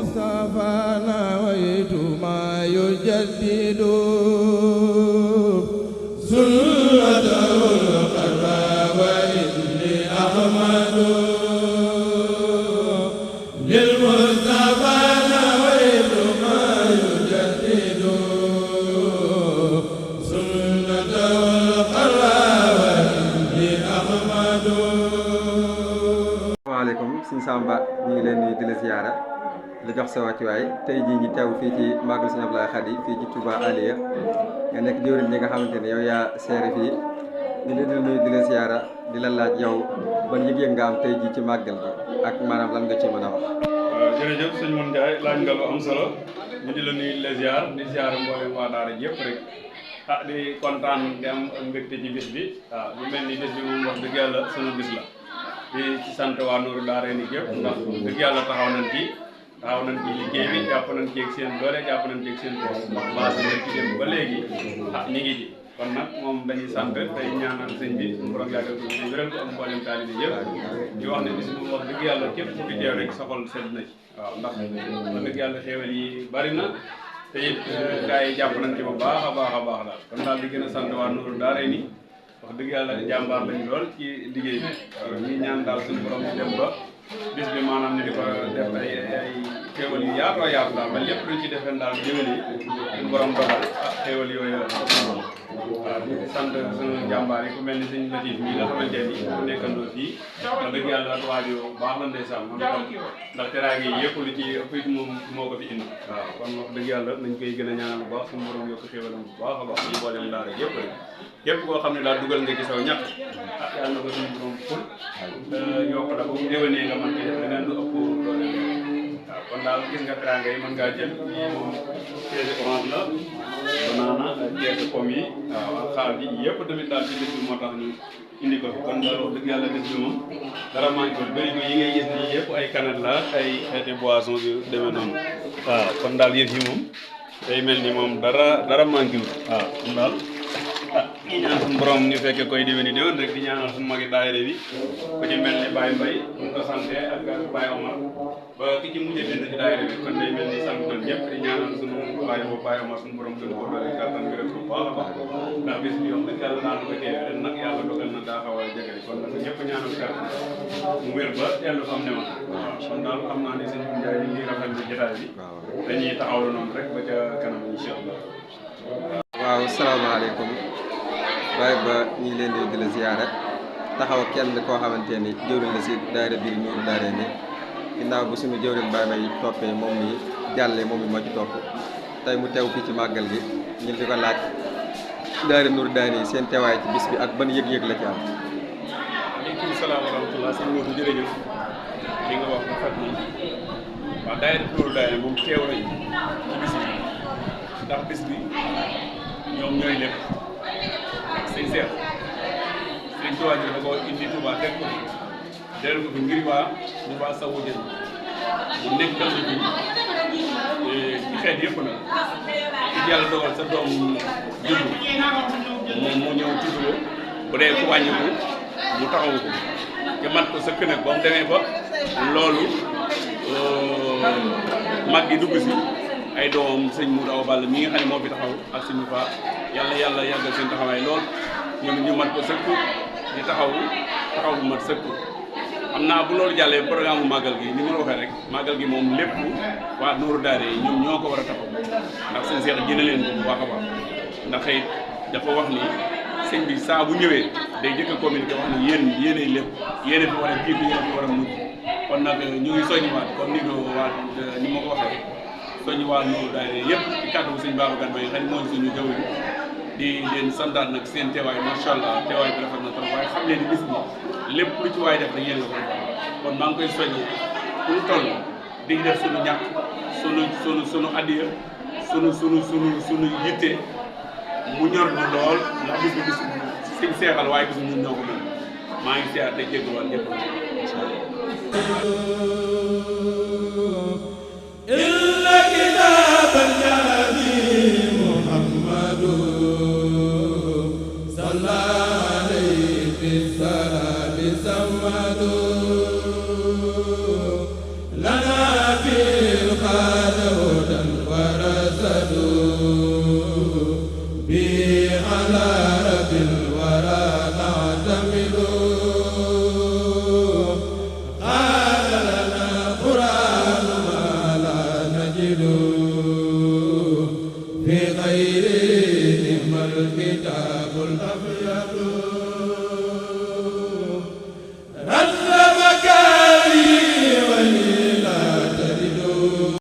للمصطفى نويت ما يجدد سنته القرى وإني أحمد للمصطفى نويت ما يجدد سنته القرى وإني أحمد. Waaleykum Sëñ Samba ñu ngi leen di la ziyaara la jox sa wàccuwaay tey jii ñu teew fii ci Magal Sëñ Abdoulaye Khady fii ci Touba Aliya nga nekk jëwriñ ñi nga xamante ne yow yaa seere fii di la nuyu di la ziyaara di la laaj yow ban yëg-yëg nga am tey jii ci màggal gi ak maanaam lan nga ci mën a wax. jërëjëf sëñ Mun Njaay laaj nga lu am solo ñu di la nuyu di la ziyaar di ziyaara mboolem waa daara yëpp rek di kontaan di am mbégte ci bis bi waaw lu mel ni bis bi moom wax dëgg yàlla sunu bis la di ci sant waa Nuuru Daarayni yëpp ndax dëgg yàlla taxaw nañ ci liggéey bi jàpp nañ ci ak seen doole jàpp nañ ci ak seen tool ndax base nañ ci dem ba léegi ñi ngi ji kon nag moom dañuy sant tey ñaanal sëñ bi suñu borom yàggal ko ci wéral ko am mboolem taalibe yëpp di wax ne bis moom wax dëgg yàlla képp ku fi teew rek sa xol sedd na ci waaw ndax wax dëgg yàlla xéewal yi bari na te it gars yi jàpp nañ ci bu baax a baax daal kon daal di gën a sant waa Nuuru Daarayni wax dëgg yàlla jàmbaar lañ lool ci liggéey bi ñi ñaan daal suñu borom di dem ba bis bi maanaam ni di ko def ay xéewal yu yaatu daal ba lépp luñ ci defee daal déwén yi suñu borom dogal xéewal yooyu waaw di sant suñu jàmbaar yi ku mel ni suñu Latif mi nga xamante ni ku nekkandoo fii wax dëgg yàlla waaju baax la ndeysaan moom itam ndax teraanga yi yëpp lu ci ëpp it moom moo ko fi indi waaw kon wax dëgg yàlla nañ koy gën a ñaanal bu baax suñu borom yokk xéewalam bu baax a baax ñu boolem daara yëpp rek képp koo xam ne daal dugal nga ci saw ñàkk yàlla na ko suñu borom ful yokk la bu déwénee nga mën ci def leneen lu ëpp doole waaw kon daal gis nga teraanga yi mën ngaa jël yii moom keesi orange la banaana keesi pomme yi waaw ak xaal bi yëpp tamit daal ci bis bi moo tax ñu indi ko fi kon daal wax dëgg yàlla bis bi moom dara manqué wul bëri ko yi ngay gis nii yëpp ay canette la ay xeeti boisson yu demee noonu waaw kon daal yëf yi moom day mel ni moom dara manqué wul waaw kon daal ñi ñaan suñu borom ñu fekkee koy déwéni déwén rek di ñaanal suñu magi daayira bi ku ci mel ni Baye Mbaye ñu ko santé ak Baye Omar ba ki ci mujjee bind ci daayira bi kon day mel ni sant nañ ñëpp di ñaanal suñu Baye Omar suñu borom gën koo doole kàttan bi rek bu baax a baax ndax bis bi yow dëgg yàlla naa ko teew ren nag yàlla dogal na daa xaw a jege kon nag ñëpp ñaanal kàttan mu wér ba dellu fa am ne woon waaw kon daal xam naa ne sëñ Ndiaye ñu ngi rafetlu jotaay bi dañuy taxawlu noonu rek ba ca kanam incha allah. waaw salaamaaleykum waaye ba ñu ngi leen di la ziyaara taxaw kenn koo xamante ni jëwriñ la si daayira biir Nuuru Daarayni ginnaaw bu suñu jëwriñ Baye Mbaye toppee moom mi jàllee moom mi moo ci topp tey mu teew fii ci màggal gi ñu di ko laaj daayira Nuuru Daarayni seen teewaay ci bis bi ak ban yëg-yëg la ci am. waaleykum salaam wa rahmatulah sëñ Modou jërëjëf li nga wax rafet na waaw daayira Nuuru Daarayni moom teew nañ ci bis bi ndax bis bi ñoom ñooy lépp sëñ Seex sëñ Tuubaa ji dafa ko indi Tuubaa teg ko dellu ko fi ngir waa sawu jën mu nekk dal na ci xeet yëpp nag ci yàlla dogal sa doom judd moom mu ñëw tuddoo bu dee ku wàññiku mu taxawu ko te mat ko sëkk nag ba mu demee ba loolu mag gi dugg si ay doomam sëñ Moudou Awa Balla mi nga xam ne moo fi taxaw ak suñu fa yàlla yàggal seen taxawaay lool ñoom ñu mat ko sëkk di taxaw bu mat sëkk xam naa bu loolu jàllee programme màggal gi ni ma la waxee rek màggal gi moom lépp waa Nuuru Daarayni ñoom ñoo ko war a taxaw ndax seen seex jëne leen ko bu baax a baax ndax xëy dafa wax ni sëñ bi saa bu ñëwee day jëkk a communiqué wax ni yéenay lépp yéene fi war a jiitu yéene fi war a mujj kon nag ñu ngi soññiwaat comme ni ni ma ko waxee soññi waa Nuuru Daarayni yëpp ci kàddu bu sëñ Babacar Mbaye xëy mooy suñu jaww di leen santaat nag seen teewaay macha allah teewaay bi rafet na trop waaye xam leen ni bis bi lépp lu ci waay def rek yéen la ko kon maa ngi koy soññi pour mu toll di def suñu ñàkk suñu addiya suñu yitte mu ñor ñu lool ndax bis bi bis siñ seexal waaye bis ñun ñoo ko mën maa ngi seexal te jégaluwaat ñëpp لنا في الخير بالورى